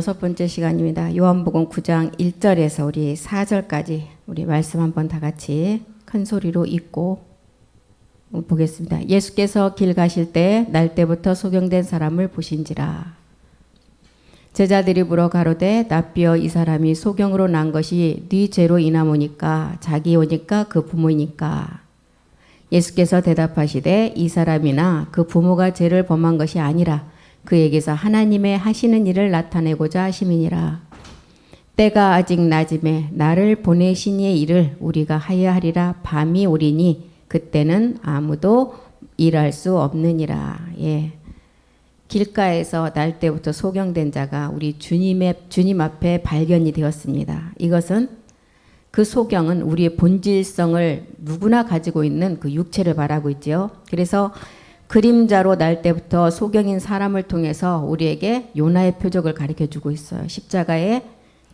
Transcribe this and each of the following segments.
6번째 시간입니다. 요한복음 9장 1절에서 우리 4절까지 우리 말씀 한번 다 같이 큰 소리로 읽고 보겠습니다. 예수께서 길 가실 때 날 때부터 소경된 사람을 보신지라. 제자들이 물어 가로되 납비여 이 사람이 소경으로 난 것이 네 죄로 인하모니까 자기 오니까 그 부모니까. 예수께서 대답하시되 이 사람이나 그 부모가 죄를 범한 것이 아니라 그에게서 하나님의 하시는 일을 나타내고자 하심이니라. 때가 아직 낮음에 나를 보내신 이의 일을 우리가 하여야 하리라. 밤이 오리니 그때는 아무도 일할 수 없느니라. 예. 길가에서 날 때부터 소경된 자가 우리 주님 앞에 발견이 되었습니다. 이것은 그 소경은 우리의 본질성을 누구나 가지고 있는 그 육체를 말하고 있지요. 그래서 그림자로 날 때부터 소경인 사람을 통해서 우리에게 요나의 표적을 가르쳐주고 있어요. 십자가의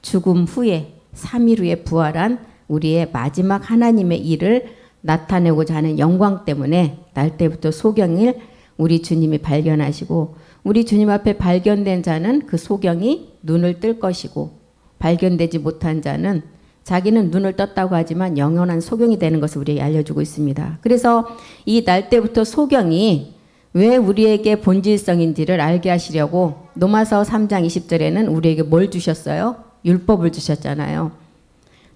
죽음 후에 3일 후에 부활한 우리의 마지막 하나님의 일을 나타내고자 하는 영광 때문에 날 때부터 소경을 우리 주님이 발견하시고, 우리 주님 앞에 발견된 자는 그 소경이 눈을 뜰 것이고, 발견되지 못한 자는 자기는 눈을 떴다고 하지만 영원한 소경이 되는 것을 우리에게 알려주고 있습니다. 그래서 이 날 때부터 소경이 왜 우리에게 본질성인지를 알게 하시려고 로마서 3장 20절에는 우리에게 뭘 주셨어요? 율법을 주셨잖아요.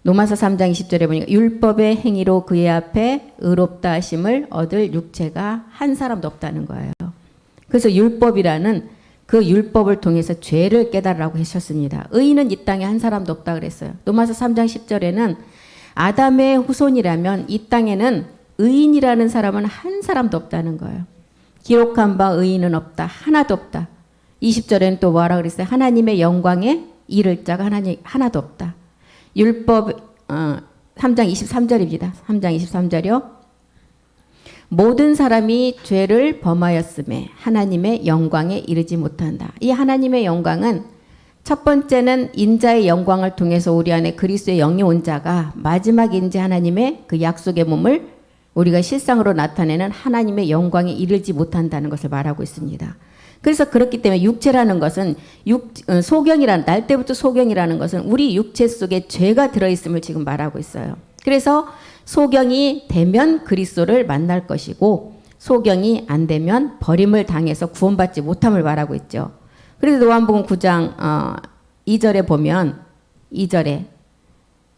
로마서 3장 20절에 보니까 율법의 행위로 그의 앞에 의롭다 하심을 얻을 육체가 한 사람도 없다는 거예요. 그래서 율법이라는 그 율법을 통해서 죄를 깨달으라고 하셨습니다. 의인은 이 땅에 한 사람도 없다 그랬어요. 로마서 3장 10절에는 아담의 후손이라면 이 땅에는 의인이라는 사람은 한 사람도 없다는 거예요. 기록한 바 의인은 없다. 하나도 없다. 20절에는 또 뭐라 그랬어요? 하나님의 영광에 이를 자가 하나도 없다. 율법 3장 23절입니다. 3장 23절이요. 모든 사람이 죄를 범하였음에 하나님의 영광에 이르지 못한다. 이 하나님의 영광은 첫 번째는 인자의 영광을 통해서 우리 안에 그리스도의 영이 온 자가 마지막 인재 하나님의 그 약속의 몸을 우리가 실상으로 나타내는 하나님의 영광에 이르지 못한다는 것을 말하고 있습니다. 그래서 그렇기 때문에 육체라는 것은 소경이라는, 날 때부터 소경이라는 것은 우리 육체 속에 죄가 들어있음을 지금 말하고 있어요. 그래서 소경이 되면 그리스도를 만날 것이고 소경이 안 되면 버림을 당해서 구원받지 못함을 말하고 있죠. 그래서 요한복음 9장 2절에 보면 2절에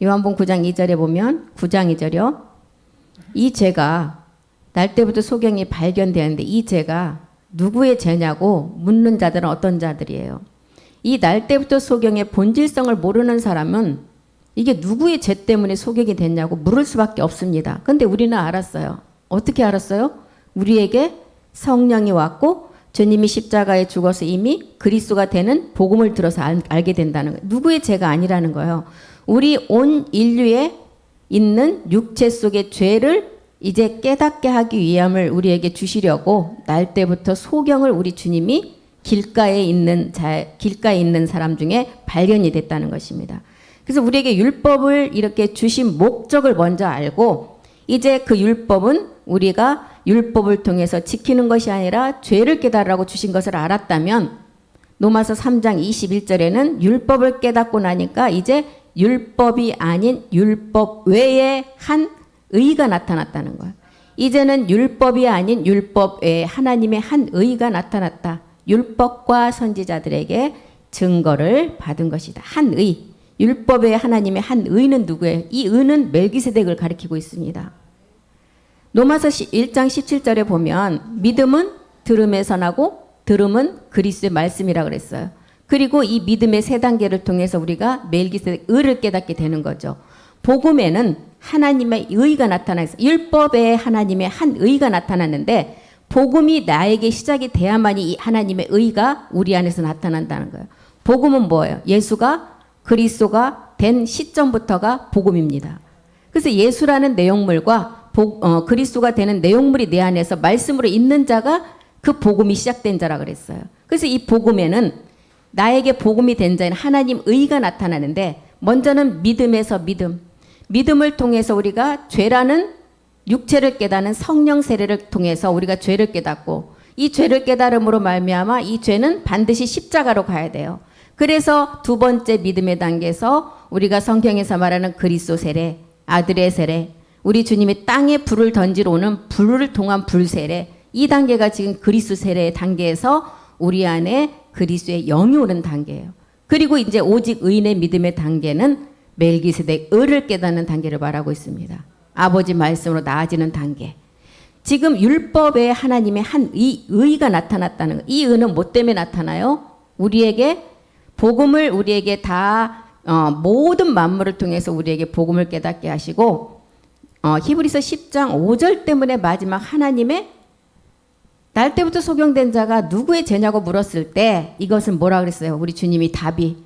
요한복음 9장 2절에 보면 9장 2절이요. 이 죄가 날 때부터 소경이 발견되었는데 이 죄가 누구의 죄냐고 묻는 자들은 어떤 자들이에요? 이 날 때부터 소경의 본질성을 모르는 사람은 이게 누구의 죄 때문에 소경이 됐냐고 물을 수밖에 없습니다. 근데 우리는 알았어요. 어떻게 알았어요? 우리에게 성령이 왔고 주님이 십자가에 죽어서 이미 그리스도가 되는 복음을 들어서 알게 된다는 거예요. 누구의 죄가 아니라는 거예요. 우리 온 인류에 있는 육체 속의 죄를 이제 깨닫게 하기 위함을 우리에게 주시려고 날 때부터 소경을 우리 주님이 길가에 있는 사람 중에 발견이 됐다는 것입니다. 그래서 우리에게 율법을 이렇게 주신 목적을 먼저 알고 이제 그 율법은 우리가 율법을 통해서 지키는 것이 아니라 죄를 깨달으라고 주신 것을 알았다면 로마서 3장 21절에는 율법을 깨닫고 나니까 이제 율법이 아닌 율법 외에 한 의가 나타났다는 거예요. 이제는 율법이 아닌 율법 외에 하나님의 한 의가 나타났다. 율법과 선지자들에게 증거를 받은 것이다. 한 의. 율법의 하나님의 한 의는 누구예요? 이 의는 멜기세덱을 가리키고 있습니다. 로마서 1장 17절에 보면 믿음은 들음에서 나고 들음은 그리스도의 말씀이라고 그랬어요. 그리고 이 믿음의 세 단계를 통해서 우리가 멜기세덱 의를 깨닫게 되는 거죠. 복음에는 하나님의 의가 나타나서 율법에 하나님의 한 의가 나타났는데 복음이 나에게 시작이 돼야만이 이 하나님의 의가 우리 안에서 나타난다는 거예요. 복음은 뭐예요? 예수가 그리스도가 된 시점부터가 복음입니다. 그래서 예수라는 내용물과 그리스도가 되는 내용물이 내 안에서 말씀으로 있는 자가 그 복음이 시작된 자라 그랬어요. 그래서 이 복음에는 나에게 복음이 된 자는 하나님 의가 나타나는데 먼저는 믿음에서 믿음을 통해서 우리가 죄라는 육체를 깨닫는 성령 세례를 통해서 우리가 죄를 깨닫고 이 죄를 깨달음으로 말미암아 이 죄는 반드시 십자가로 가야 돼요. 그래서 두 번째 믿음의 단계에서 우리가 성경에서 말하는 그리스도 세례, 아들의 세례, 우리 주님이 땅에 불을 던지러 오는 불을 통한 불세례, 이 단계가 지금 그리스도 세례의 단계에서 우리 안에 그리스도의 영이 오는 단계예요. 그리고 이제 오직 의인의 믿음의 단계는 멜기세덱 의를 깨닫는 단계를 말하고 있습니다. 아버지 말씀으로 나아지는 단계. 지금 율법에 하나님의 한 의가 나타났다는 거. 이 의는 뭐 때문에 나타나요? 우리에게 복음을 우리에게 다 모든 만물을 통해서 우리에게 복음을 깨닫게 하시고 히브리서 10장 5절 때문에 마지막 하나님의 날 때부터 소경된 자가 누구의 죄냐고 물었을 때 이것은 뭐라 그랬어요? 우리 주님이 답이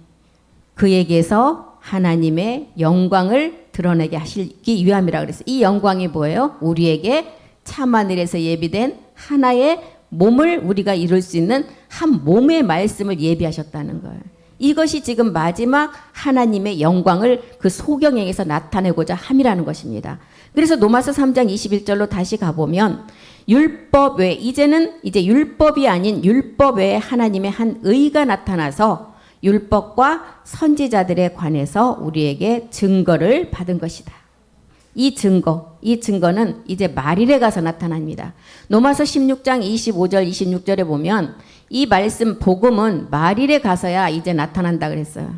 그에게서 하나님의 영광을 드러내게 하시기 위함이라 그랬어요. 이 영광이 뭐예요? 우리에게 참하늘에서 예비된 하나의 몸을 우리가 이룰 수 있는 한 몸의 말씀을 예비하셨다는 거예요. 이것이 지금 마지막 하나님의 영광을 그 소경에게서 나타내고자 함이라는 것입니다. 그래서 로마서 3장 21절로 다시 가보면 율법 외에 이제는 이제 율법이 아닌 율법 외에 하나님의 한 의가 나타나서 율법과 선지자들에 관해서 우리에게 증거를 받은 것이다. 이 증거는 이제 말일에 가서 나타납니다. 로마서 16장 25절 26절에 보면 이 말씀 복음은 말일에 가서야 이제 나타난다 그랬어요.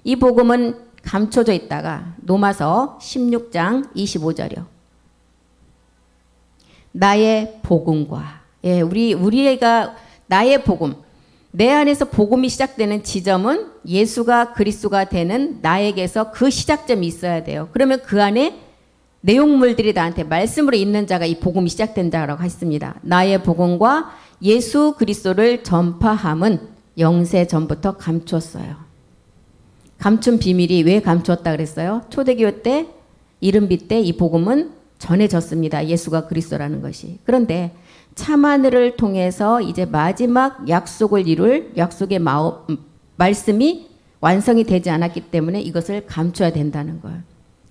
이 복음은 감춰져 있다가 로마서 16장 25절이요. 나의 복음과 우리가 나의 복음 내 안에서 복음이 시작되는 지점은 예수가 그리스도가 되는 나에게서 그 시작점이 있어야 돼요. 그러면 그 안에 내용물들이 나한테 말씀으로 있는 자가 이 복음이 시작된다라고 했습니다. 나의 복음과 예수 그리스도를 전파함은 영세 전부터 감추었어요. 감춘 비밀이 왜 감추었다 그랬어요? 초대교회 때 이른비 때 이 복음은 전해졌습니다. 예수가 그리스도라는 것이. 그런데 참하늘을 통해서 이제 마지막 약속을 이룰 약속의 말씀이 완성이 되지 않았기 때문에 이것을 감춰야 된다는 거예요.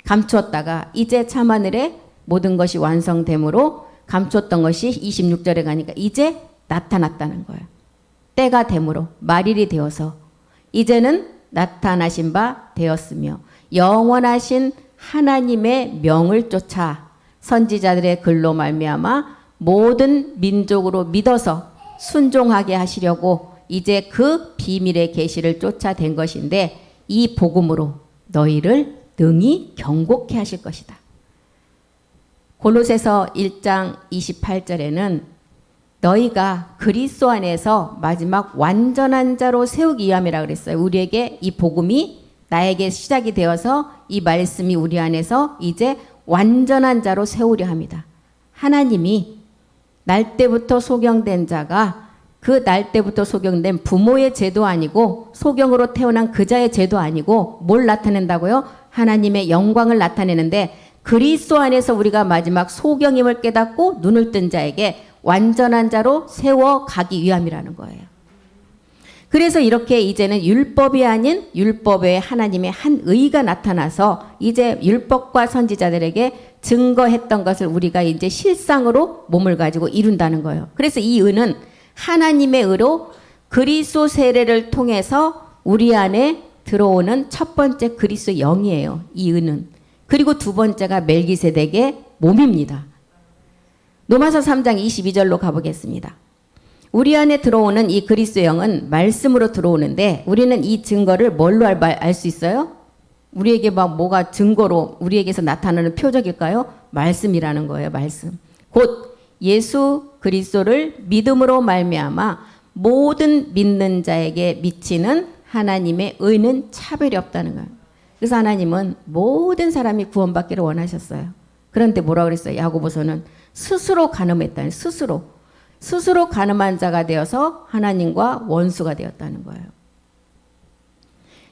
감추었다가 이제 참하늘에 모든 것이 완성됨으로 감췄던 것이 26절에 가니까 이제 나타났다는 거예요. 때가 됨으로 말일이 되어서 이제는 나타나신 바 되었으며 영원하신 하나님의 명을 쫓아 선지자들의 글로 말미암아 모든 민족으로 믿어서 순종하게 하시려고 이제 그 비밀의 계시를 쫓아낸 것인데 이 복음으로 너희를 능히 경고케 하실 것이다. 골로새서 1장 28절에는 너희가 그리스도 안에서 마지막 완전한 자로 세우기 위함이라 그랬어요. 우리에게 이 복음이 나에게 시작이 되어서 이 말씀이 우리 안에서 이제 완전한 자로 세우려 합니다. 하나님이 날 때부터 소경된 자가 그 날 때부터 소경된 부모의 죄도 아니고 소경으로 태어난 그 자의 죄도 아니고 뭘 나타낸다고요? 하나님의 영광을 나타내는데 그리스도 안에서 우리가 마지막 소경임을 깨닫고 눈을 뜬 자에게 완전한 자로 세워가기 위함이라는 거예요. 그래서 이렇게 이제는 율법이 아닌 율법 외에 하나님의 한 의가 나타나서 이제 율법과 선지자들에게 증거했던 것을 우리가 이제 실상으로 몸을 가지고 이룬다는 거예요. 그래서 이 의는 하나님의 의로 그리스도 세례를 통해서 우리 안에 들어오는 첫 번째 그리스도 영이에요. 이 의는. 그리고 두 번째가 멜기세덱의 몸입니다. 로마서 3장 22절로 가보겠습니다. 우리 안에 들어오는 이 그리스도 영은 말씀으로 들어오는데 우리는 이 증거를 뭘로 알 수 있어요? 우리에게 막 뭐가 증거로 우리에게서 나타나는 표적일까요? 말씀이라는 거예요. 말씀. 곧 예수 그리스도를 믿음으로 말미암아 모든 믿는 자에게 미치는 하나님의 의는 차별이 없다는 거예요. 그래서 하나님은 모든 사람이 구원받기를 원하셨어요. 그런데 뭐라고 그랬어요? 야고보서는 스스로 간음했다는 스스로 간음한 자가 되어서 하나님과 원수가 되었다는 거예요.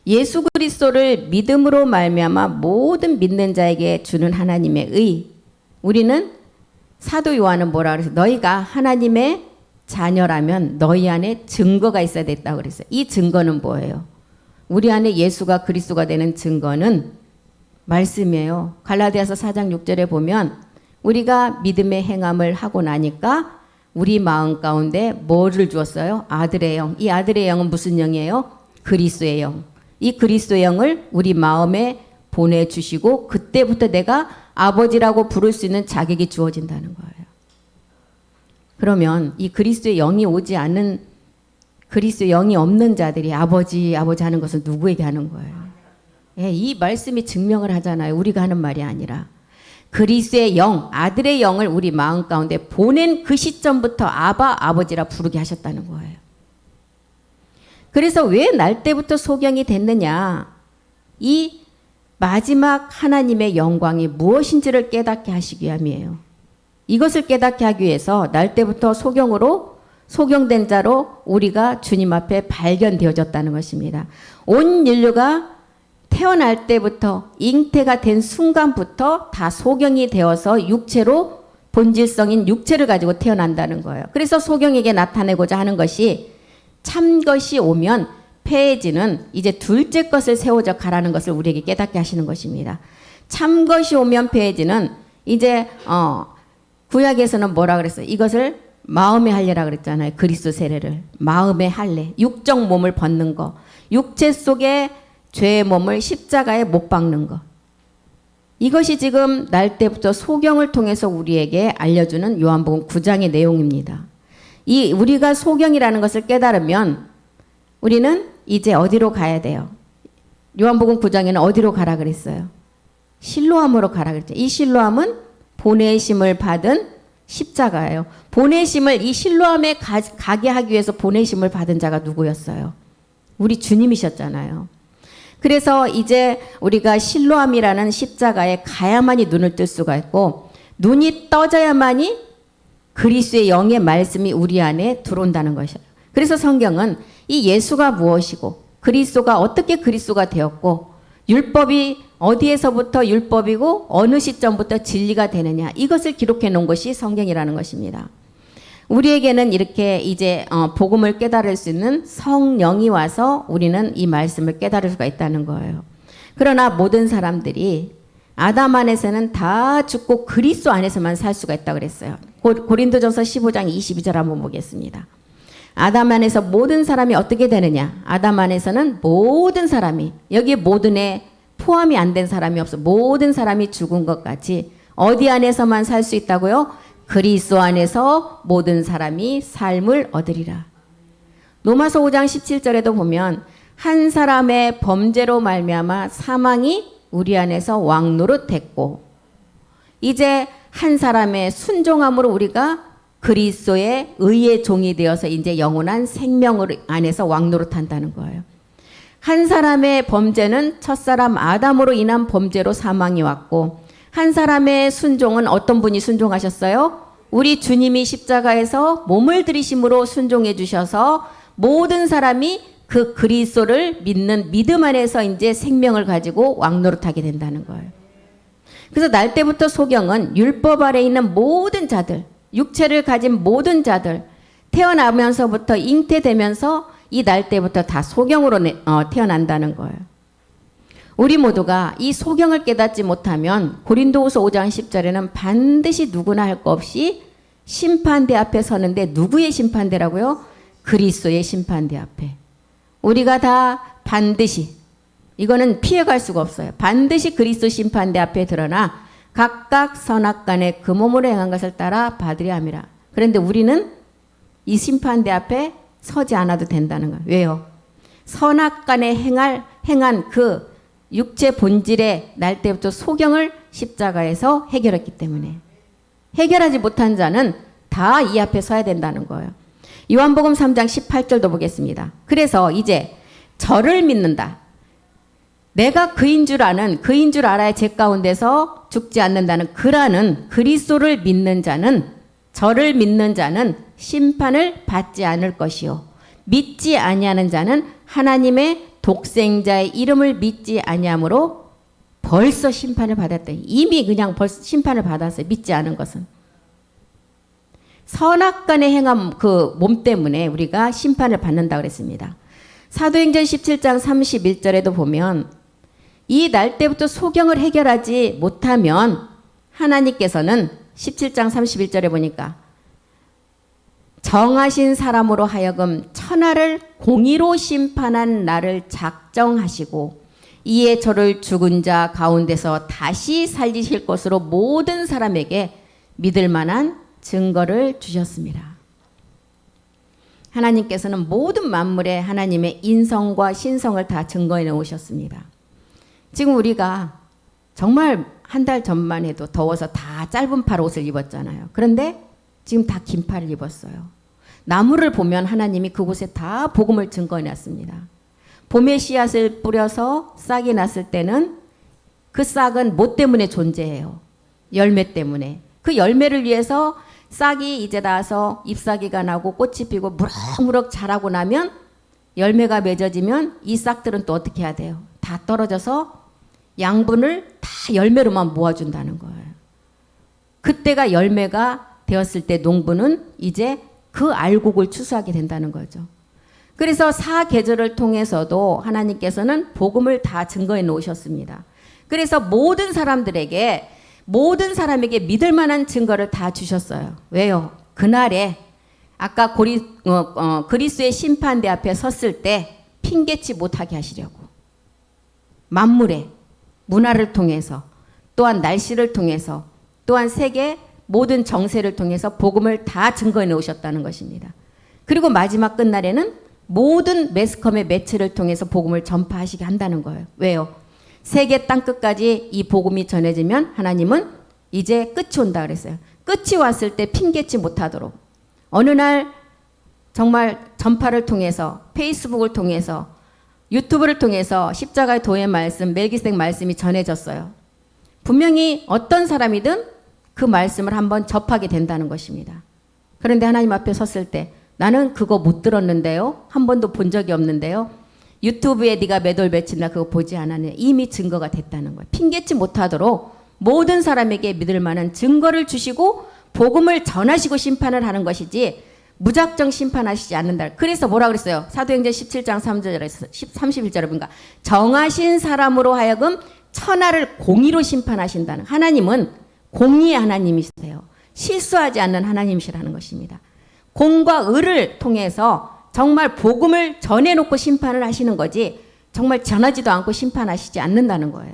예수 그리스도를 믿음으로 말미암아 모든 믿는 자에게 주는 하나님의 의. 우리는 사도 요한은 뭐라 그랬어요? 너희가 하나님의 자녀라면 너희 안에 증거가 있어야 됐다고 그랬어요. 이 증거는 뭐예요? 우리 안에 예수가 그리스도가 되는 증거는 말씀이에요. 갈라디아서 4장 6절에 보면 우리가 믿음의 행함을 하고 나니까 우리 마음 가운데 뭐를 주었어요? 아들의 영. 이 아들의 영은 무슨 영이에요? 그리스도의 영. 이 그리스도의 영을 우리 마음에 보내주시고 그때부터 내가 아버지라고 부를 수 있는 자격이 주어진다는 거예요. 그러면 이 그리스도의 영이 오지 않는, 그리스도의 영이 없는 자들이 아버지 하는 것은 누구에게 하는 거예요? 예, 이 말씀이 증명을 하잖아요. 우리가 하는 말이 아니라. 그리스도의 영, 아들의 영을 우리 마음 가운데 보낸 그 시점부터 아버지라 부르게 하셨다는 거예요. 그래서 왜 날 때부터 소경이 됐느냐? 이 마지막 하나님의 영광이 무엇인지를 깨닫게 하시기 위함이에요. 이것을 깨닫게 하기 위해서 날 때부터 소경된 자로 우리가 주님 앞에 발견되어졌다는 것입니다. 온 인류가 태어날 때부터 잉태가 된 순간부터 다 소경이 되어서 육체로 본질성인 육체를 가지고 태어난다는 거예요. 그래서 소경에게 나타내고자 하는 것이 참것이 오면 폐해지는 이제 둘째 것을 세워져 가라는 것을 우리에게 깨닫게 하시는 것입니다. 참것이 오면 폐해지는 이제 구약에서는 뭐라 그랬어요? 이것을 마음의 할례라 그랬잖아요. 그리스도 세례를. 마음의 할례. 육적 몸을 벗는 거. 육체 속에 죄의 몸을 십자가에 못 박는 것. 이것이 지금 날 때부터 소경을 통해서 우리에게 알려주는 요한복음 9장의 내용입니다. 이 우리가 소경이라는 것을 깨달으면 우리는 이제 어디로 가야 돼요? 요한복음 9장에는 어디로 가라 그랬어요? 실로암으로 가라 그랬죠. 이 실로암은 보내심을 받은 십자가예요. 보내심을 이 실로암에 가게 하기 위해서 보내심을 받은 자가 누구였어요? 우리 주님이셨잖아요. 그래서 이제 우리가 실로암이라는 십자가에 가야만이 눈을 뜰 수가 있고 눈이 떠져야만이 그리스도의 영의 말씀이 우리 안에 들어온다는 것이에요. 그래서 성경은 이 예수가 무엇이고 그리스도가 어떻게 그리스도가 되었고 율법이 어디에서부터 율법이고 어느 시점부터 진리가 되느냐 이것을 기록해 놓은 것이 성경이라는 것입니다. 우리에게는 이렇게 이제 복음을 깨달을 수 있는 성령이 와서 우리는 이 말씀을 깨달을 수가 있다는 거예요. 그러나 모든 사람들이 아담 안에서는 다 죽고 그리스도 안에서만 살 수가 있다고 그랬어요. 고린도전서 15장 22절 한번 보겠습니다. 아담 안에서 모든 사람이 어떻게 되느냐? 아담 안에서는 모든 사람이, 여기에 모든에 포함이 안 된 사람이 없어. 모든 사람이 죽은 것 같이 어디 안에서만 살 수 있다고요? 그리스도 안에서 모든 사람이 삶을 얻으리라. 로마서 5장 17절에도 보면 한 사람의 범죄로 말미암아 사망이 우리 안에서 왕노릇했고 이제 한 사람의 순종함으로 우리가 그리스도의 의의 종이 되어서 이제 영원한 생명을 안에서 왕노릇한다는 거예요. 한 사람의 범죄는 첫사람 아담으로 인한 범죄로 사망이 왔고 한 사람의 순종은 어떤 분이 순종하셨어요? 우리 주님이 십자가에서 몸을 들이심으로 순종해 주셔서 모든 사람이 그 그리스도를 믿는 믿음 안에서 이제 생명을 가지고 왕노릇하게 된다는 거예요. 그래서 날 때부터 소경은 율법 아래 있는 모든 자들, 육체를 가진 모든 자들, 태어나면서부터 잉태되면서 이 날 때부터 다 소경으로 태어난다는 거예요. 우리 모두가 이 소경을 깨닫지 못하면 고린도후서 5장 10절에는 반드시 누구나 할 것 없이 심판대 앞에 서는데 누구의 심판대라고요? 그리스도의 심판대 앞에. 우리가 다 반드시, 이거는 피해갈 수가 없어요. 반드시 그리스도 심판대 앞에 드러나 각각 선악간에 그 몸으로 행한 것을 따라 받으려 함이라. 그런데 우리는 이 심판대 앞에 서지 않아도 된다는 거예요. 왜요? 선악간에 행한 그 육체 본질의 날 때부터 소경을 십자가에서 해결했기 때문에 해결하지 못한 자는 다 이 앞에 서야 된다는 거예요. 요한복음 3장 18절도 보겠습니다. 그래서 이제 저를 믿는다. 내가 그인 줄 알아야 제 가운데서 죽지 않는다는 그라는 그리스도를 믿는 자는 저를 믿는 자는 심판을 받지 않을 것이요 믿지 아니하는 자는 하나님의 독생자의 이름을 믿지 아니함으로 벌써 심판을 받았다. 이미 그냥 벌써 심판을 받았어요. 믿지 않은 것은. 선악간에 행한 그 몸 때문에 우리가 심판을 받는다고 그랬습니다. 사도행전 17장 31절에도 보면 이 날 때부터 소경을 해결하지 못하면 하나님께서는 17장 31절에 보니까 정하신 사람으로 하여금 천하를 공의로 심판한 날을 작정하시고 이에 저를 죽은 자 가운데서 다시 살리실 것으로 모든 사람에게 믿을 만한 증거를 주셨습니다. 하나님께서는 모든 만물에 하나님의 인성과 신성을 다 증거해 놓으셨습니다. 지금 우리가 정말 한 달 전만 해도 더워서 다 짧은 팔 옷을 입었잖아요. 그런데 지금 다 긴 팔을 입었어요. 나무를 보면 하나님이 그곳에 다 복음을 증거해 놨습니다. 봄에 씨앗을 뿌려서 싹이 났을 때는 그 싹은 뭐 때문에 존재해요? 열매 때문에. 그 열매를 위해서 싹이 이제 나서 잎사귀가 나고 꽃이 피고 무럭무럭 자라고 나면 열매가 맺어지면 이 싹들은 또 어떻게 해야 돼요? 다 떨어져서 양분을 다 열매로만 모아준다는 거예요. 그때가 열매가 되었을 때 농부는 이제 그 알곡을 추수하게 된다는 거죠. 그래서 사계절을 통해서도 하나님께서는 복음을 다 증거해 놓으셨습니다. 그래서 모든 사람에게 믿을 만한 증거를 다 주셨어요. 왜요? 그날에 아까 그리스도의 심판대 앞에 섰을 때 핑계치 못하게 하시려고. 만물의 문화를 통해서 또한 날씨를 통해서 또한 세계 모든 정세를 통해서 복음을 다 증거해 놓으셨다는 것입니다. 그리고 마지막 끝날에는 모든 매스컴의 매체를 통해서 복음을 전파하시게 한다는 거예요. 왜요? 세계 땅끝까지 이 복음이 전해지면 하나님은 이제 끝이 온다 그랬어요. 끝이 왔을 때 핑계치 못하도록 어느 날 정말 전파를 통해서 페이스북을 통해서 유튜브를 통해서 십자가의 도의 말씀, 멜기세덱 말씀이 전해졌어요. 분명히 어떤 사람이든 그 말씀을 한번 접하게 된다는 것입니다. 그런데 하나님 앞에 섰을 때 나는 그거 못 들었는데요. 한 번도 본 적이 없는데요. 유튜브에 네가 몇 월 며칠 날 그거 보지 않았느냐. 이미 증거가 됐다는 거예요. 핑계치 못하도록 모든 사람에게 믿을 만한 증거를 주시고 복음을 전하시고 심판을 하는 것이지 무작정 심판하시지 않는다. 그래서 뭐라 그랬어요? 사도행전 17장 3절에서 31절에 보니까 정하신 사람으로 하여금 천하를 공의로 심판하신다는. 하나님은 공의의 하나님이세요. 실수하지 않는 하나님이시라는 것입니다. 공과 의를 통해서 정말 복음을 전해놓고 심판을 하시는 거지 정말 전하지도 않고 심판하시지 않는다는 거예요.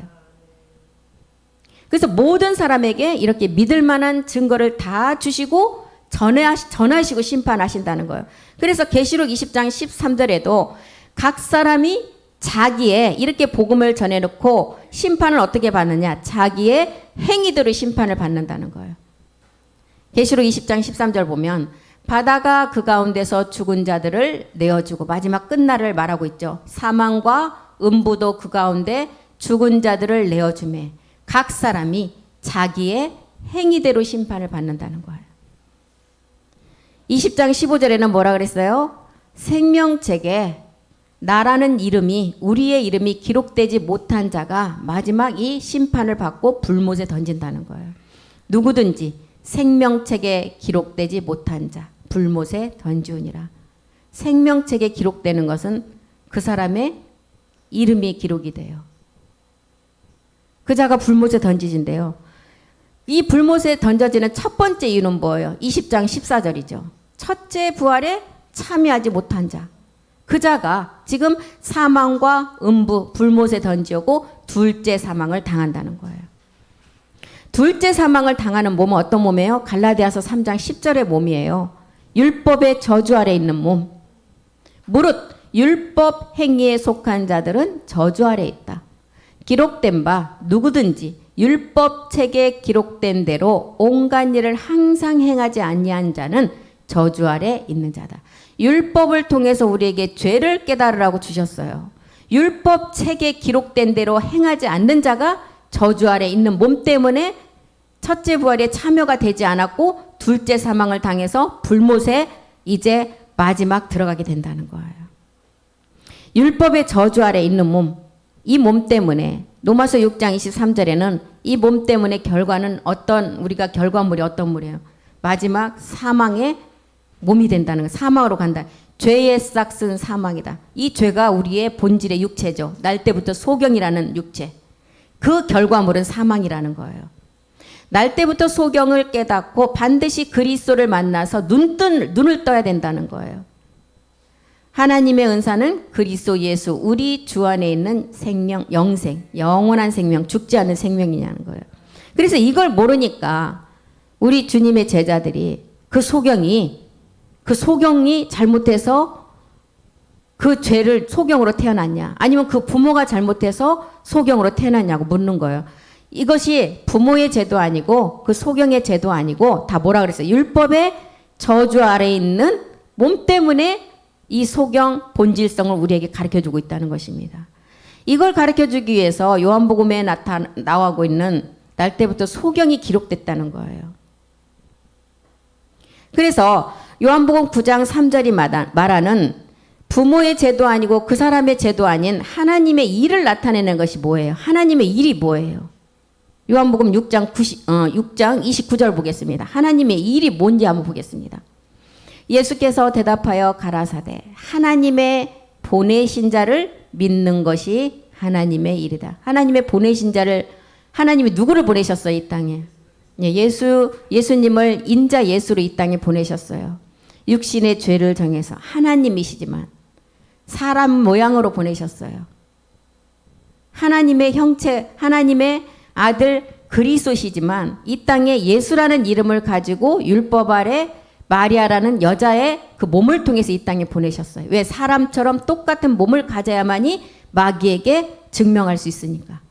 그래서 모든 사람에게 이렇게 믿을 만한 증거를 다 주시고 전하시고 심판하신다는 거예요. 그래서 계시록 20장 13절에도 각 사람이 자기의 이렇게 복음을 전해놓고 심판을 어떻게 받느냐? 자기의 행위대로 심판을 받는다는 거예요. 계시록 20장 13절 보면 바다가 그 가운데서 죽은 자들을 내어주고 마지막 끝날을 말하고 있죠. 사망과 음부도 그 가운데 죽은 자들을 내어주매 각 사람이 자기의 행위대로 심판을 받는다는 거예요. 20장 15절에는 뭐라 그랬어요? 생명책에 나라는 이름이 우리의 이름이 기록되지 못한 자가 마지막 이 심판을 받고 불못에 던진다는 거예요. 누구든지 생명책에 기록되지 못한 자 불못에 던지우니라. 생명책에 기록되는 것은 그 사람의 이름이 기록이 돼요. 그 자가 불못에 던지진대요. 이 불못에 던져지는 첫 번째 이유는 뭐예요? 20장 14절이죠. 첫째 부활에 참여하지 못한 자. 그 자가 지금 사망과 음부, 불못에 던지고 둘째 사망을 당한다는 거예요. 둘째 사망을 당하는 몸은 어떤 몸이에요? 갈라디아서 3장 10절의 몸이에요. 율법의 저주 아래 있는 몸. 무릇 율법 행위에 속한 자들은 저주 아래 있다. 기록된 바 누구든지 율법책에 기록된 대로 온갖 일을 항상 행하지 아니한 자는 저주 아래 있는 자다. 율법을 통해서 우리에게 죄를 깨달으라고 주셨어요. 율법책에 기록된 대로 행하지 않는 자가 저주 아래 있는 몸 때문에 첫째 부활에 참여가 되지 않았고 둘째 사망을 당해서 불못에 이제 마지막 들어가게 된다는 거예요. 율법의 저주 아래 있는 몸, 이 몸 때문에 로마서 6장 23절에는 이 몸 때문에 결과는 우리가 결과물이 어떤 물이에요? 마지막 사망의 몸이 된다는 거예요. 사망으로 간다. 죄의 싹은 사망이다. 이 죄가 우리의 본질의 육체죠. 날 때부터 소경이라는 육체. 그 결과물은 사망이라는 거예요. 날 때부터 소경을 깨닫고 반드시 그리스도를 만나서 눈을 떠야 된다는 거예요. 하나님의 은사는 그리스도 예수, 우리 주 안에 있는 생명, 영생, 영원한 생명, 죽지 않는 생명이냐는 거예요. 그래서 이걸 모르니까 우리 주님의 제자들이 그 소경이 잘못해서 그 죄를 소경으로 태어났냐, 아니면 그 부모가 잘못해서 소경으로 태어났냐고 묻는 거예요. 이것이 부모의 죄도 아니고 그 소경의 죄도 아니고 다 뭐라 그랬어요? 율법의 저주 아래에 있는 몸 때문에 이 소경 본질성을 우리에게 가르쳐주고 있다는 것입니다. 이걸 가르쳐주기 위해서 요한복음에 나오고 있는 날 때부터 소경이 기록됐다는 거예요. 그래서 요한복음 9장 3절이 말하는 부모의 죄도 아니고 그 사람의 죄도 아닌 하나님의 일을 나타내는 것이 뭐예요? 하나님의 일이 뭐예요? 요한복음 6장 29절 보겠습니다. 하나님의 일이 뭔지 한번 보겠습니다. 예수께서 대답하여 가라사대 하나님의 보내신 자를 믿는 것이 하나님의 일이다. 하나님의 보내신 자를, 하나님이 누구를 보내셨어요? 이 땅에. 예수님을 인자 예수로 이 땅에 보내셨어요. 육신의 죄를 정해서 하나님이시지만 사람 모양으로 보내셨어요. 하나님의 형체, 하나님의 아들 그리스도시지만 이 땅에 예수라는 이름을 가지고 율법 아래 마리아라는 여자의 그 몸을 통해서 이 땅에 보내셨어요. 왜? 사람처럼 똑같은 몸을 가져야만이 마귀에게 증명할 수 있으니까.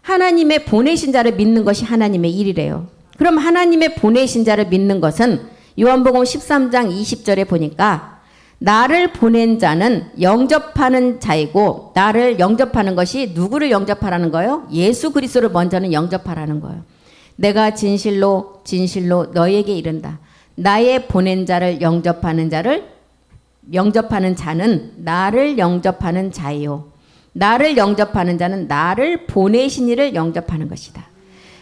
하나님의 보내신 자를 믿는 것이 하나님의 일이래요. 그럼 하나님의 보내신 자를 믿는 것은 요한복음 13장 20절에 보니까 나를 보낸 자는 영접하는 자이고, 나를 영접하는 것이 누구를 영접하라는 거예요? 예수 그리스도를 먼저는 영접하라는 거예요. 내가 진실로 진실로 너희에게 이른다. 나의 보낸 자를 영접하는 자는 나를 영접하는 자요. 나를 영접하는 자는 나를 보내신 이를 영접하는 것이다.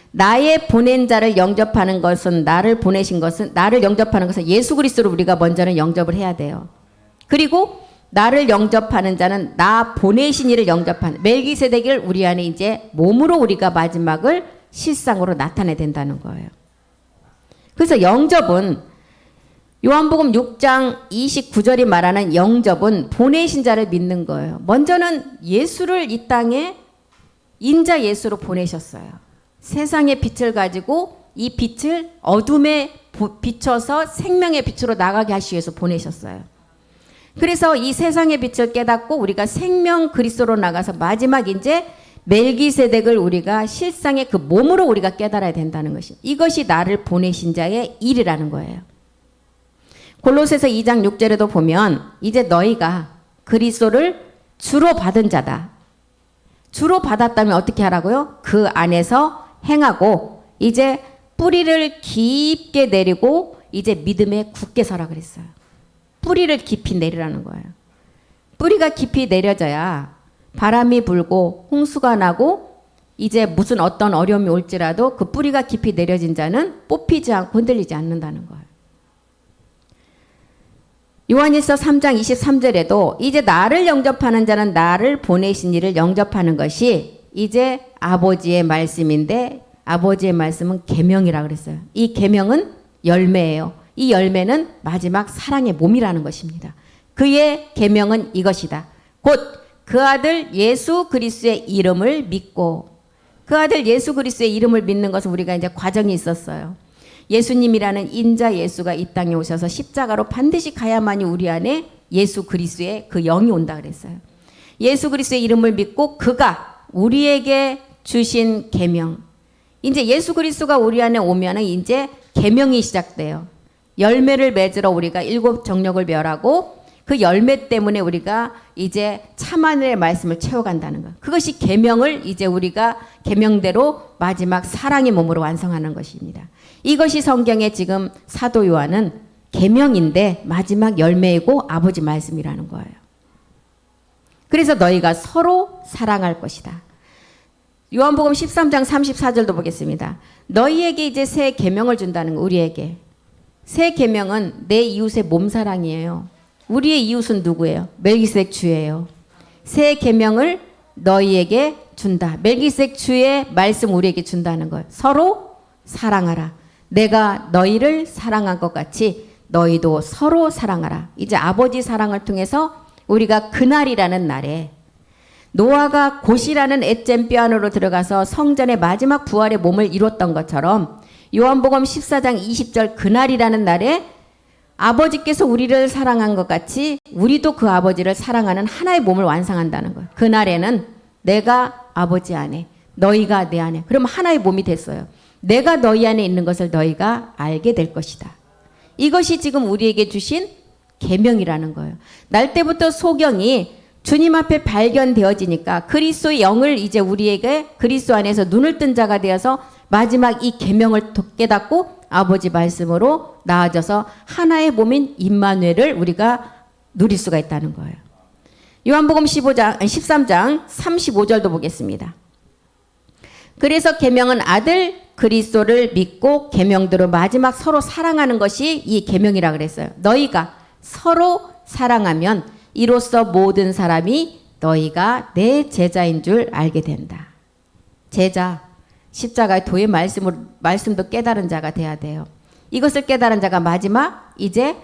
나의 보낸 자를 영접하는 것은, 나를 보내신 것은, 나를 영접하는 것은 예수 그리스도를 우리가 먼저는 영접을 해야 돼요. 그리고 나를 영접하는 자는 나 보내신 이를 영접하는, 멜기세덱을 우리 안에 이제 몸으로 우리가 마지막을 실상으로 나타내야 된다는 거예요. 그래서 영접은 요한복음 6장 29절이 말하는 영접은 보내신 자를 믿는 거예요. 먼저는 예수를 이 땅에 인자 예수로 보내셨어요. 세상의 빛을 가지고 이 빛을 어둠에 비춰서 생명의 빛으로 나가게 하시기 위해서 보내셨어요. 그래서 이 세상의 빛을 깨닫고 우리가 생명 그리스도로 나가서 마지막 이제 멜기세덱을 우리가 실상의 그 몸으로 우리가 깨달아야 된다는 것이, 이것이 나를 보내신 자의 일이라는 거예요. 골로새서 2장 6절에도 보면 이제 너희가 그리스도를 주로 받은 자다. 주로 받았다면 어떻게 하라고요? 그 안에서 행하고 이제 뿌리를 깊게 내리고 이제 믿음에 굳게 서라 그랬어요. 뿌리를 깊이 내리라는 거예요. 뿌리가 깊이 내려져야 바람이 불고 홍수가 나고 이제 무슨 어떤 어려움이 올지라도 그 뿌리가 깊이 내려진 자는 뽑히지 않고 흔들리지 않는다는 거예요. 요한일서 3장 23절에도 이제 나를 영접하는 자는 나를 보내신 이를 영접하는 것이 이제 아버지의 말씀인데, 아버지의 말씀은 계명이라 그랬어요. 이 계명은 열매예요. 이 열매는 마지막 사랑의 몸이라는 것입니다. 그의 계명은 이것이다. 곧 그 아들 예수 그리스도의 이름을 믿고, 그 아들 예수 그리스도의 이름을 믿는 것은 우리가 이제 과정이 있었어요. 예수님이라는 인자 예수가 이 땅에 오셔서 십자가로 반드시 가야만이 우리 안에 예수 그리스도의 그 영이 온다 그랬어요. 예수 그리스도의 이름을 믿고 그가 우리에게 주신 계명, 이제 예수 그리스도가 우리 안에 오면은 이제 계명이 시작돼요. 열매를 맺으러 우리가 7 정력을 멸하고 그 열매 때문에 우리가 이제 참하늘의 말씀을 채워간다는 것. 그것이 계명을 이제 우리가 계명대로 마지막 사랑의 몸으로 완성하는 것입니다. 이것이 성경에 지금 사도 요한은 계명인데 마지막 열매이고 아버지 말씀이라는 거예요. 그래서 너희가 서로 사랑할 것이다. 요한복음 13장 34절도 보겠습니다. 너희에게 이제 새 계명을 준다는 거, 우리에게. 새 계명은 내 이웃의 몸사랑이에요. 우리의 이웃은 누구예요? 멜기세덱 주예요. 새 계명을 너희에게 준다. 멜기세덱 주의 말씀 우리에게 준다는 거예요. 서로 사랑하라. 내가 너희를 사랑한 것 같이 너희도 서로 사랑하라. 이제 아버지 사랑을 통해서 우리가 그날이라는 날에 노아가 곧이라는 엣잼 뼈 안으로 들어가서 성전의 마지막 부활의 몸을 이뤘던 것처럼 요한복음 14장 20절 그날이라는 날에 아버지께서 우리를 사랑한 것 같이 우리도 그 아버지를 사랑하는 하나의 몸을 완성한다는 거예요. 그날에는 내가 아버지 안에 너희가 내 안에 그럼 하나의 몸이 됐어요. 내가 너희 안에 있는 것을 너희가 알게 될 것이다. 이것이 지금 우리에게 주신 계명이라는 거예요. 날 때부터 소경이 주님 앞에 발견되어지니까 그리스도의 영을 이제 우리에게 그리스도 안에서 눈을 뜬 자가 되어서 마지막 이 계명을 깨닫고 아버지 말씀으로 나아져서 하나의 몸인 임마누엘을 우리가 누릴 수가 있다는 거예요. 요한복음 13장 35절도 보겠습니다. 그래서 계명은 아들 그리스도를 믿고 계명대로 마지막 서로 사랑하는 것이 이 계명이라 그랬어요. 너희가 서로 사랑하면 이로써 모든 사람이 너희가 내 제자인 줄 알게 된다. 제자, 십자가의 도의 말씀도 깨달은 자가 돼야 돼요. 이것을 깨달은 자가 마지막 이제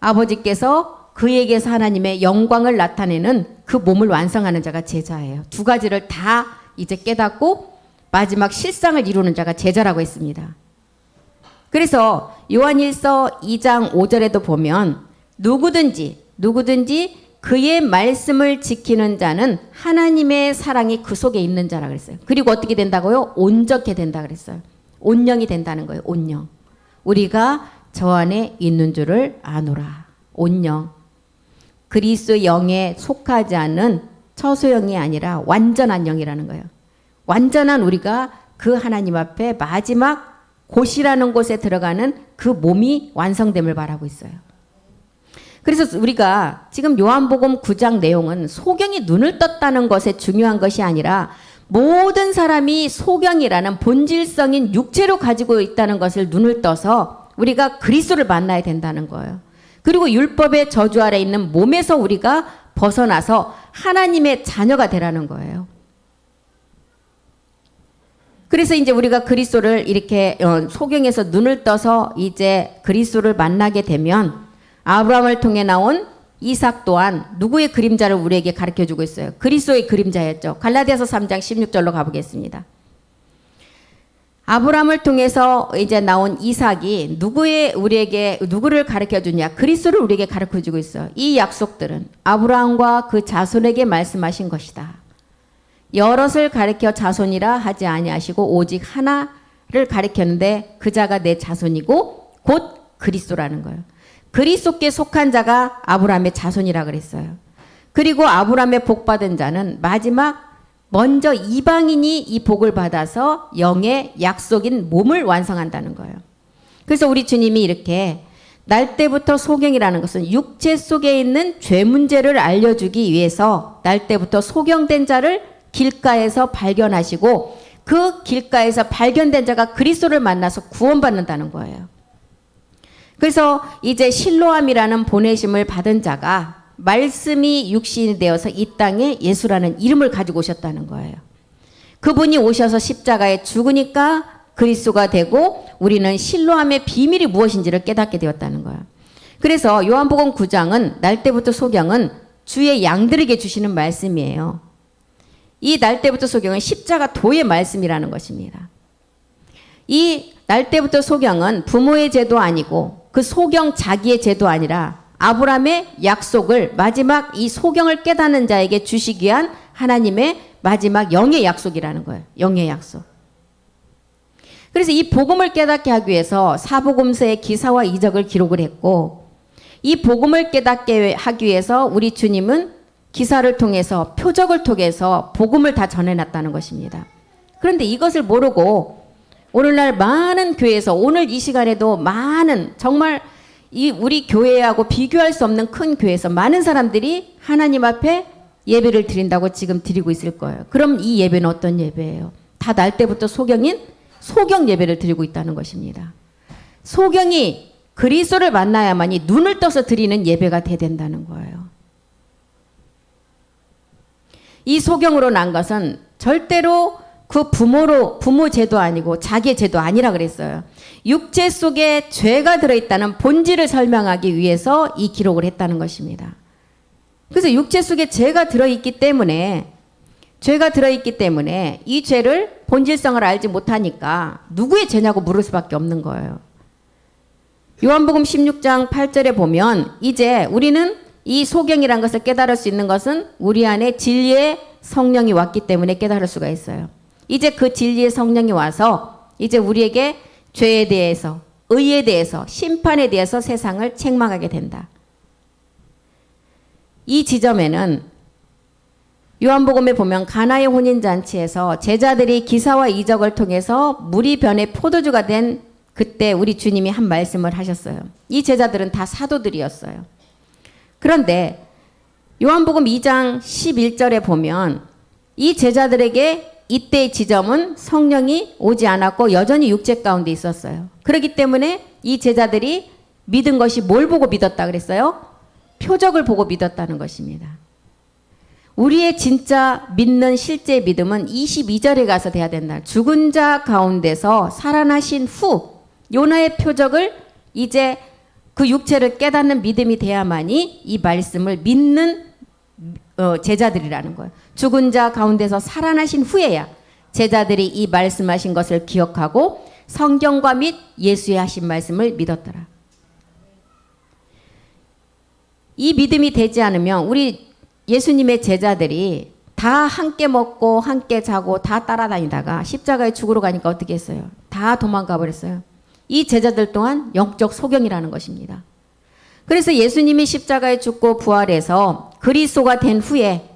아버지께서 그에게서 하나님의 영광을 나타내는 그 몸을 완성하는 자가 제자예요. 두 가지를 다 이제 깨닫고 마지막 실상을 이루는 자가 제자라고 했습니다. 그래서 요한일서 2장 5절에도 보면 누구든지 그의 말씀을 지키는 자는 하나님의 사랑이 그 속에 있는 자라 그랬어요. 그리고 어떻게 된다고요? 온전케 된다 그랬어요. 온영이 된다는 거예요. 온영. 우리가 저 안에 있는 줄을 아노라. 온영. 그리스도 영에 속하지 않은 처소영이 아니라 완전한 영이라는 거예요. 완전한 우리가 그 하나님 앞에 마지막 곳이라는 곳에 들어가는 그 몸이 완성됨을 바라고 있어요. 그래서 우리가 지금 요한복음 9장 내용은 소경이 눈을 떴다는 것에 중요한 것이 아니라 모든 사람이 소경이라는 본질성인 육체로 가지고 있다는 것을 눈을 떠서 우리가 그리스도를 만나야 된다는 거예요. 그리고 율법의 저주 아래 있는 몸에서 우리가 벗어나서 하나님의 자녀가 되라는 거예요. 그래서 이제 우리가 그리스도를 이렇게 소경에서 눈을 떠서 이제 그리스도를 만나게 되면 아브라함을 통해 나온 이삭 또한 누구의 그림자를 우리에게 가르쳐주고 있어요? 그리스도의 그림자였죠. 갈라디아서 3장 16절로 가보겠습니다. 아브라함을 통해서 이제 나온 이삭이 누구를 가르쳐주냐? 그리스도를 우리에게 가르쳐주고 있어요. 이 약속들은 아브라함과 그 자손에게 말씀하신 것이다. 여럿을 가르쳐 자손이라 하지 아니하시고 오직 하나를 가르쳤는데 그 자가 내 자손이고 곧 그리스도라는 거예요. 그리스도께 속한 자가 아브라함의 자손이라 그랬어요. 그리고 아브라함의 복받은 자는 마지막 먼저 이방인이 이 복을 받아서 영의 약속인 몸을 완성한다는 거예요. 그래서 우리 주님이 이렇게 날 때부터 소경이라는 것은 육체 속에 있는 죄 문제를 알려주기 위해서 날 때부터 소경된 자를 길가에서 발견하시고 그 길가에서 발견된 자가 그리스도를 만나서 구원받는다는 거예요. 그래서 이제 실로암이라는 보내심을 받은 자가 말씀이 육신이 되어서 이 땅에 예수라는 이름을 가지고 오셨다는 거예요. 그분이 오셔서 십자가에 죽으니까 그리스도가 되고 우리는 실로암의 비밀이 무엇인지를 깨닫게 되었다는 거예요. 그래서 요한복음 9장은 날 때부터 소경은 주의 양들에게 주시는 말씀이에요. 이 날 때부터 소경은 십자가 도의 말씀이라는 것입니다. 이 날 때부터 소경은 부모의 죄도 아니고 그 소경 자기의 죄도 아니라 아브라함의 약속을 마지막 이 소경을 깨닫는 자에게 주시기 위한 하나님의 마지막 영의 약속이라는 거예요. 영의 약속. 그래서 이 복음을 깨닫게 하기 위해서 사복음서의 기사와 이적을 기록을 했고 이 복음을 깨닫게 하기 위해서 우리 주님은 기사를 통해서 표적을 통해서 복음을 다 전해놨다는 것입니다. 그런데 이것을 모르고 오늘날 많은 교회에서 오늘 이 시간에도 많은 정말 이 우리 교회하고 비교할 수 없는 큰 교회에서 많은 사람들이 하나님 앞에 예배를 드린다고 지금 드리고 있을 거예요. 그럼 이 예배는 어떤 예배예요? 다 날 때부터 소경인 소경 예배를 드리고 있다는 것입니다. 소경이 그리스도를 만나야만이 눈을 떠서 드리는 예배가 돼야 된다는 거예요. 이 소경으로 난 것은 절대로 그 부모 죄도 아니고 자기의 죄도 아니라 그랬어요. 육체 속에 죄가 들어있다는 본질을 설명하기 위해서 이 기록을 했다는 것입니다. 그래서 육체 속에 죄가 들어있기 때문에 이 죄를 본질성을 알지 못하니까 누구의 죄냐고 물을 수밖에 없는 거예요. 요한복음 16장 8절에 보면 이제 우리는 이 소경이라는 것을 깨달을 수 있는 것은 우리 안에 진리의 성령이 왔기 때문에 깨달을 수가 있어요. 이제 그 진리의 성령이 와서 이제 우리에게 죄에 대해서, 의에 대해서, 심판에 대해서 세상을 책망하게 된다. 이 지점에는 요한복음에 보면 가나의 혼인잔치에서 제자들이 기사와 이적을 통해서 물이 변해 포도주가 된 그때 우리 주님이 한 말씀을 하셨어요. 이 제자들은 다 사도들이었어요. 그런데 요한복음 2장 11절에 보면 이 제자들에게 이때의 지점은 성령이 오지 않았고 여전히 육체 가운데 있었어요. 그렇기 때문에 이 제자들이 믿은 것이 뭘 보고 믿었다 그랬어요? 표적을 보고 믿었다는 것입니다. 우리의 진짜 믿는 실제 믿음은 22절에 가서 돼야 된다. 죽은 자 가운데서 살아나신 후 요나의 표적을 이제 그 육체를 깨닫는 믿음이 돼야만이 이 말씀을 믿는 제자들이라는 거예요. 죽은 자 가운데서 살아나신 후에야 제자들이 이 말씀하신 것을 기억하고 성경과 및 예수의 하신 말씀을 믿었더라. 이 믿음이 되지 않으면 우리 예수님의 제자들이 다 함께 먹고 함께 자고 다 따라다니다가 십자가에 죽으러 가니까 어떻게 했어요? 다 도망가 버렸어요. 이 제자들 또한 영적 소경이라는 것입니다. 그래서 예수님이 십자가에 죽고 부활해서 그리스도가 된 후에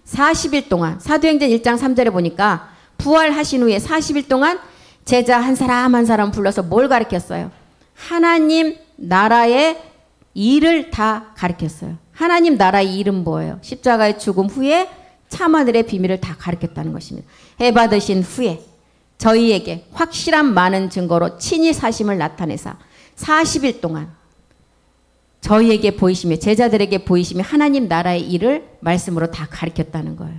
40일 동안 사도행전 1장 3절에 보니까 부활하신 후에 40일 동안 제자 한 사람 한 사람 불러서 뭘 가르쳤어요? 하나님 나라의 일을 다 가르쳤어요. 하나님 나라의 일은 뭐예요? 십자가의 죽음 후에 참하늘의 비밀을 다 가르쳤다는 것입니다. 해받으신 후에 저희에게 확실한 많은 증거로 친히 사심을 나타내사 40일 동안 저희에게 보이시며 제자들에게 보이시며 하나님 나라의 일을 말씀으로 다 가르쳤다는 거예요.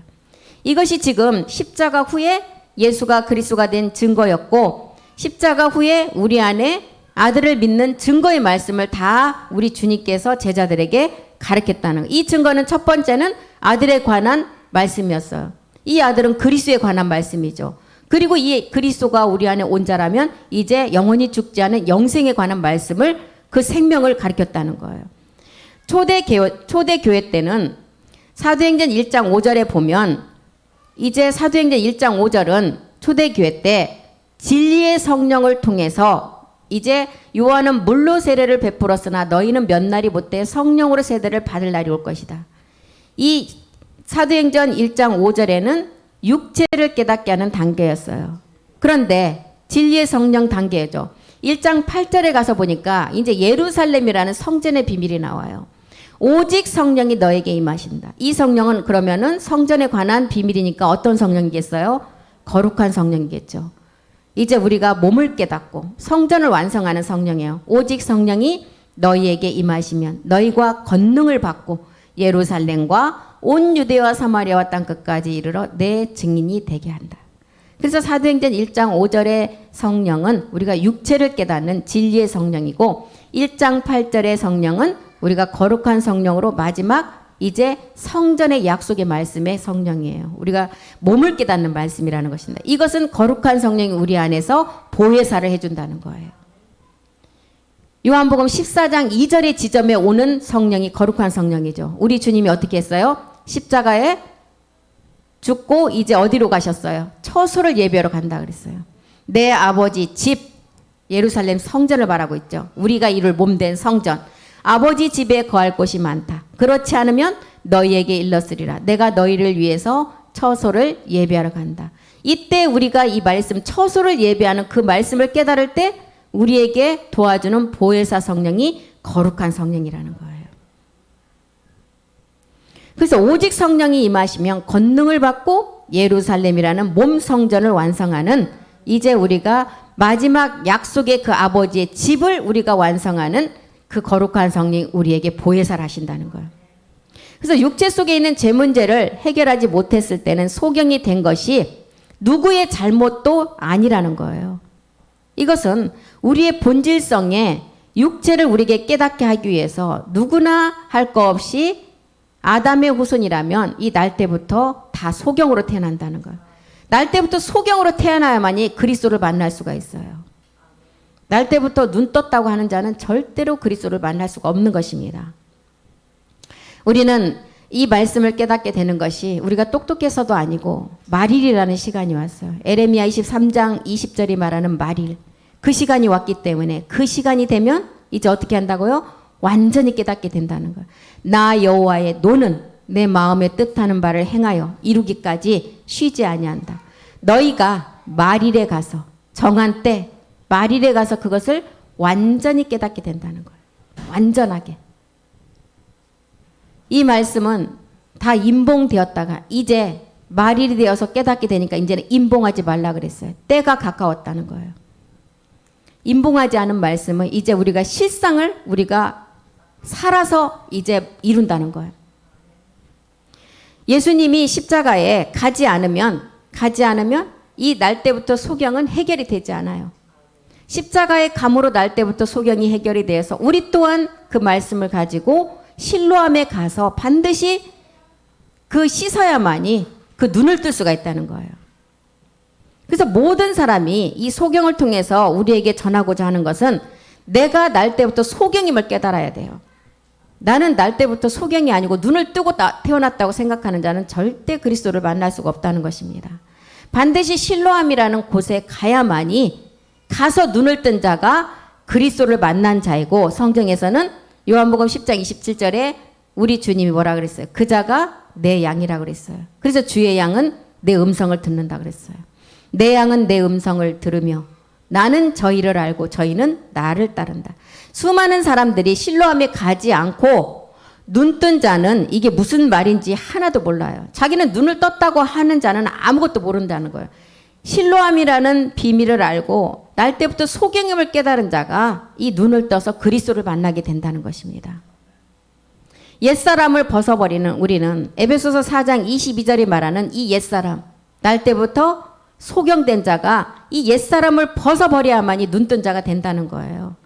이것이 지금 십자가 후에 예수가 그리스도가 된 증거였고 십자가 후에 우리 안에 아들을 믿는 증거의 말씀을 다 우리 주님께서 제자들에게 가르쳤다는 이 증거는 첫 번째는 아들에 관한 말씀이었어요. 이 아들은 그리스도에 관한 말씀이죠. 그리고 이 그리스도가 우리 안에 온 자라면 이제 영원히 죽지 않은 영생에 관한 말씀을 그 생명을 가르쳤다는 거예요. 초대교회 때는 사도행전 1장 5절에 보면 이제 사도행전 1장 5절은 초대교회 때 진리의 성령을 통해서 이제 요한은 물로 세례를 베풀었으나 너희는 몇 날이 못돼 성령으로 세례를 받을 날이 올 것이다. 이 사도행전 1장 5절에는 육체를 깨닫게 하는 단계였어요. 그런데 진리의 성령 단계죠. 1장 8절에 가서 보니까 이제 예루살렘이라는 성전의 비밀이 나와요. 오직 성령이 너에게 임하신다. 이 성령은 그러면은 성전에 관한 비밀이니까 어떤 성령이겠어요? 거룩한 성령이겠죠. 이제 우리가 몸을 깨닫고 성전을 완성하는 성령이에요. 오직 성령이 너희에게 임하시면 너희가 권능을 받고 예루살렘과 온 유대와 사마리아와 땅끝까지 이르러 내 증인이 되게 한다. 그래서 사도행전 1장 5절의 성령은 우리가 육체를 깨닫는 진리의 성령이고 1장 8절의 성령은 우리가 거룩한 성령으로 마지막 이제 성전의 약속의 말씀의 성령이에요. 우리가 몸을 깨닫는 말씀이라는 것입니다. 이것은 거룩한 성령이 우리 안에서 보혜사를 해준다는 거예요. 요한복음 14장 2절의 지점에 오는 성령이 거룩한 성령이죠. 우리 주님이 어떻게 했어요? 십자가에 죽고 이제 어디로 가셨어요? 처소를 예배하러 간다 그랬어요. 내 아버지 집 예루살렘 성전을 말하고 있죠. 우리가 이룰 몸된 성전. 아버지 집에 거할 곳이 많다. 그렇지 않으면 너희에게 일렀으리라. 내가 너희를 위해서 처소를 예배하러 간다. 이때 우리가 이 말씀 처소를 예배하는 그 말씀을 깨달을 때 우리에게 도와주는 보혜사 성령이 거룩한 성령이라는 거예요. 그래서 오직 성령이 임하시면 권능을 받고 예루살렘이라는 몸 성전을 완성하는 이제 우리가 마지막 약속의 그 아버지의 집을 우리가 완성하는 그 거룩한 성령이 우리에게 보혜사를 하신다는 거예요. 그래서 육체 속에 있는 죄 문제를 해결하지 못했을 때는 소경이 된 것이 누구의 잘못도 아니라는 거예요. 이것은 우리의 본질성에 육체를 우리에게 깨닫게 하기 위해서 누구나 할 거 없이 아담의 후손이라면 이 날 때부터 다 소경으로 태어난다는 거예요. 날 때부터 소경으로 태어나야만이 그리스도를 만날 수가 있어요. 날 때부터 눈 떴다고 하는 자는 절대로 그리스도를 만날 수가 없는 것입니다. 우리는 이 말씀을 깨닫게 되는 것이 우리가 똑똑해서도 아니고 말일이라는 시간이 왔어요. 에레미야 23장 20절이 말하는 말일. 그 시간이 왔기 때문에 그 시간이 되면 이제 어떻게 한다고요? 완전히 깨닫게 된다는 거예요. 나 여호와의 노는 내 마음에 뜻하는 바를 행하여 이루기까지 쉬지 아니한다. 너희가 말일에 가서 정한 때 말일에 가서 그것을 완전히 깨닫게 된다는 거예요. 완전하게. 이 말씀은 다 임봉되었다가 이제 말일이 되어서 깨닫게 되니까 이제는 임봉하지 말라 그랬어요. 때가 가까웠다는 거예요. 임봉하지 않은 말씀은 이제 우리가 실상을 우리가 살아서 이제 이룬다는 거예요. 예수님이 십자가에 가지 않으면 이 날 때부터 소경은 해결이 되지 않아요. 십자가에 감으로 날 때부터 소경이 해결이 되어서 우리 또한 그 말씀을 가지고 실로암에 가서 반드시 그 씻어야만이 그 눈을 뜰 수가 있다는 거예요. 그래서 모든 사람이 이 소경을 통해서 우리에게 전하고자 하는 것은 내가 날 때부터 소경임을 깨달아야 돼요. 나는 날 때부터 소경이 아니고 눈을 뜨고 태어났다고 생각하는 자는 절대 그리스도를 만날 수가 없다는 것입니다. 반드시 실로암이라는 곳에 가야만이 가서 눈을 뜬 자가 그리스도를 만난 자이고 성경에서는 요한복음 10장 27절에 우리 주님이 뭐라 그랬어요? 그 자가 내 양이라 그랬어요. 그래서 주의 양은 내 음성을 듣는다 그랬어요. 내 양은 내 음성을 들으며 나는 저희를 알고 저희는 나를 따른다. 수많은 사람들이 실로암에 가지 않고 눈뜬 자는 이게 무슨 말인지 하나도 몰라요. 자기는 눈을 떴다고 하는 자는 아무것도 모른다는 거예요. 실로암이라는 비밀을 알고 날 때부터 소경임을 깨달은 자가 이 눈을 떠서 그리스도를 만나게 된다는 것입니다. 옛사람을 벗어버리는 우리는 에베소서 4장 22절이 말하는 이 옛사람, 날 때부터 소경된 자가 이 옛사람을 벗어버려야만이 눈뜬 자가 된다는 거예요.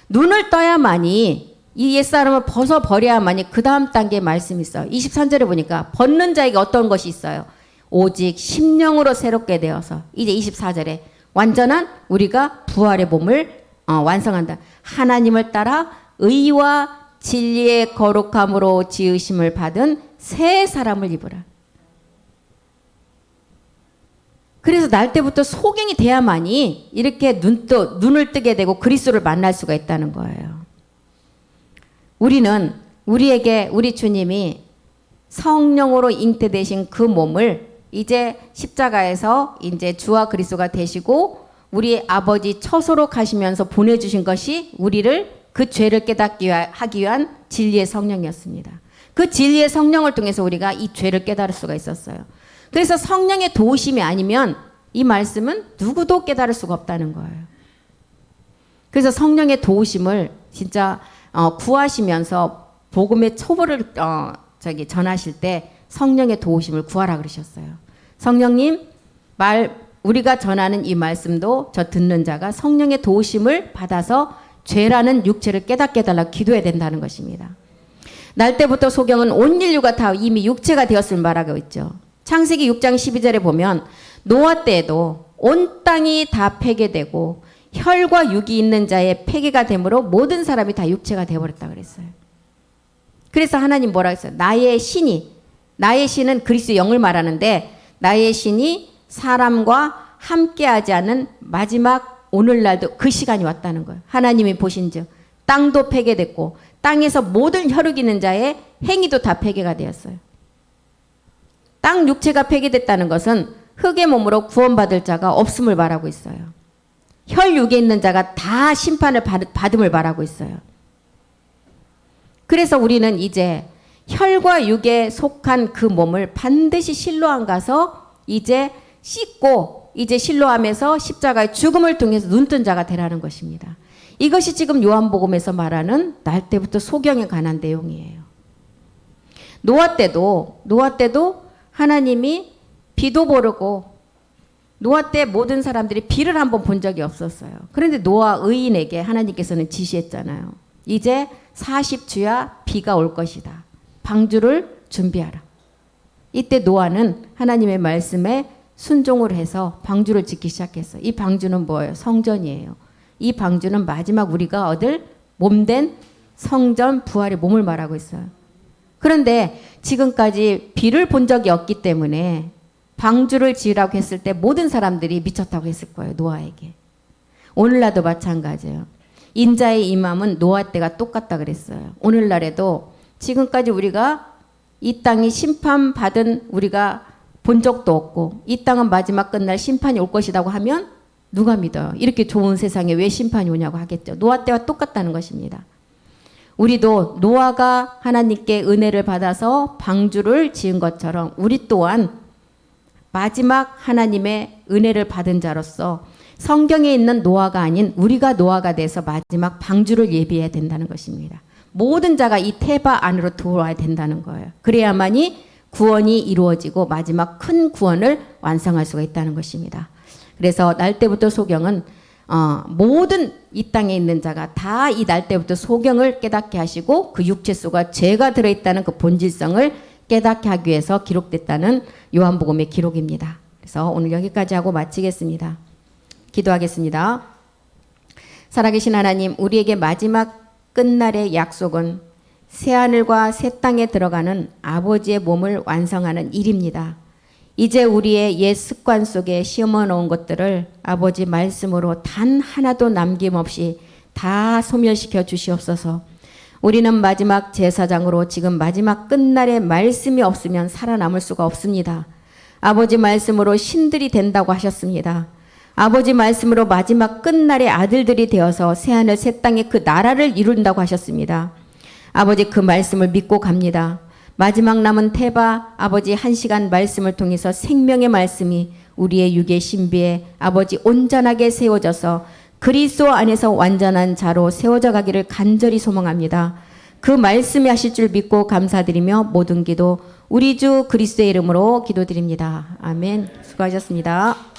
눈을 떠야만이 이 옛사람을 벗어버려야만이 그 다음 단계의 말씀이 있어요. 23절에 보니까 벗는 자에게 어떤 것이 있어요? 오직 심령으로 새롭게 되어서 이제 24절에 완전한 우리가 부활의 몸을 완성한다. 하나님을 따라 의와 진리의 거룩함으로 지으심을 받은 새 사람을 입으라. 그래서 날 때부터 소경이 돼야만이 이렇게 눈을 뜨게 되고 그리스도를 만날 수가 있다는 거예요. 우리는 우리 주님이 성령으로 잉태되신 그 몸을 이제 십자가에서 이제 주와 그리스도가 되시고 우리 아버지 처소로 가시면서 보내주신 것이 우리를 그 죄를 깨닫기 하기 위한 진리의 성령이었습니다. 그 진리의 성령을 통해서 우리가 이 죄를 깨달을 수가 있었어요. 그래서 성령의 도우심이 아니면 이 말씀은 누구도 깨달을 수가 없다는 거예요. 그래서 성령의 도우심을 진짜 구하시면서 복음의 초보를 전하실 때 성령의 도우심을 구하라 그러셨어요. 성령님, 우리가 전하는 이 말씀도 저 듣는 자가 성령의 도우심을 받아서 죄라는 육체를 깨닫게 해달라고 기도해야 된다는 것입니다. 날 때부터 소경은 온 인류가 다 이미 육체가 되었을 말하고 있죠. 창세기 6장 12절에 보면 노아 때에도 온 땅이 다 폐괴되고 혈과 육이 있는 자의 폐괴가 되므로 모든 사람이 다 육체가 되어버렸다 그랬어요. 그래서 하나님 뭐라 했어요? 나의 신은 그리스도의 영을 말하는데 나의 신이 사람과 함께하지 않은 마지막 오늘날도 그 시간이 왔다는 거예요. 하나님이 보신즉 땅도 폐괴됐고 땅에서 모든 혈육 있는 자의 행위도 다 폐괴가 되었어요. 땅 육체가 폐괴됐다는 것은 흙의 몸으로 구원받을 자가 없음을 말하고 있어요. 혈육에 있는 자가 다 심판을 받음을 말하고 있어요. 그래서 우리는 이제 혈과 육에 속한 그 몸을 반드시 실로암 가서 이제 씻고 이제 실로암에서 십자가의 죽음을 통해서 눈뜬 자가 되라는 것입니다. 이것이 지금 요한복음에서 말하는 날 때부터 소경에 관한 내용이에요. 노아 때도 하나님이 비도 모르고 노아 때 모든 사람들이 비를 한번 본 적이 없었어요. 그런데 노아 의인에게 하나님께서는 지시했잖아요. 이제 40주야 비가 올 것이다. 방주를 준비하라. 이때 노아는 하나님의 말씀에 순종을 해서 방주를 짓기 시작했어요. 이 방주는 뭐예요? 성전이에요. 이 방주는 마지막 우리가 얻을 몸된 성전 부활의 몸을 말하고 있어요. 그런데 지금까지 비를 본 적이 없기 때문에 방주를 지으라고 했을 때 모든 사람들이 미쳤다고 했을 거예요. 노아에게. 오늘날도 마찬가지예요. 인자의 임함은 노아 때가 똑같다 그랬어요. 오늘날에도 지금까지 우리가 이 땅이 심판받은 우리가 본 적도 없고 이 땅은 마지막 끝날 심판이 올 것이라고 하면 누가 믿어요? 이렇게 좋은 세상에 왜 심판이 오냐고 하겠죠. 노아 때와 똑같다는 것입니다. 우리도 노아가 하나님께 은혜를 받아서 방주를 지은 것처럼 우리 또한 마지막 하나님의 은혜를 받은 자로서 성경에 있는 노아가 아닌 우리가 노아가 돼서 마지막 방주를 예비해야 된다는 것입니다. 모든 자가 이 태바 안으로 들어와야 된다는 거예요. 그래야만이 구원이 이루어지고 마지막 큰 구원을 완성할 수가 있다는 것입니다. 그래서 날 때부터 소경은 모든 이 땅에 있는 자가 다 이 날 때부터 소경을 깨닫게 하시고 그 육체 속에 죄가 들어있다는 그 본질성을 깨닫게 하기 위해서 기록됐다는 요한복음의 기록입니다. 그래서 오늘 여기까지 하고 마치겠습니다. 기도하겠습니다. 살아계신 하나님, 우리에게 마지막 끝날의 약속은 새하늘과 새 땅에 들어가는 아버지의 몸을 완성하는 일입니다. 이제 우리의 옛 습관 속에 심어 놓은 것들을 아버지 말씀으로 단 하나도 남김없이 다 소멸시켜 주시옵소서. 우리는 마지막 제사장으로 지금 마지막 끝날의 말씀이 없으면 살아남을 수가 없습니다. 아버지 말씀으로 신들이 된다고 하셨습니다. 아버지 말씀으로 마지막 끝날의 아들들이 되어서 새하늘 새 땅의 그 나라를 이룬다고 하셨습니다. 아버지 그 말씀을 믿고 갑니다. 마지막 남은 태바 아버지 1시간 말씀을 통해서 생명의 말씀이 우리의 육의 신비에 아버지 온전하게 세워져서 그리스도 안에서 완전한 자로 세워져 가기를 간절히 소망합니다. 그 말씀이 하실 줄 믿고 감사드리며 모든 기도 우리 주 그리스도의 이름으로 기도드립니다. 아멘. 수고하셨습니다.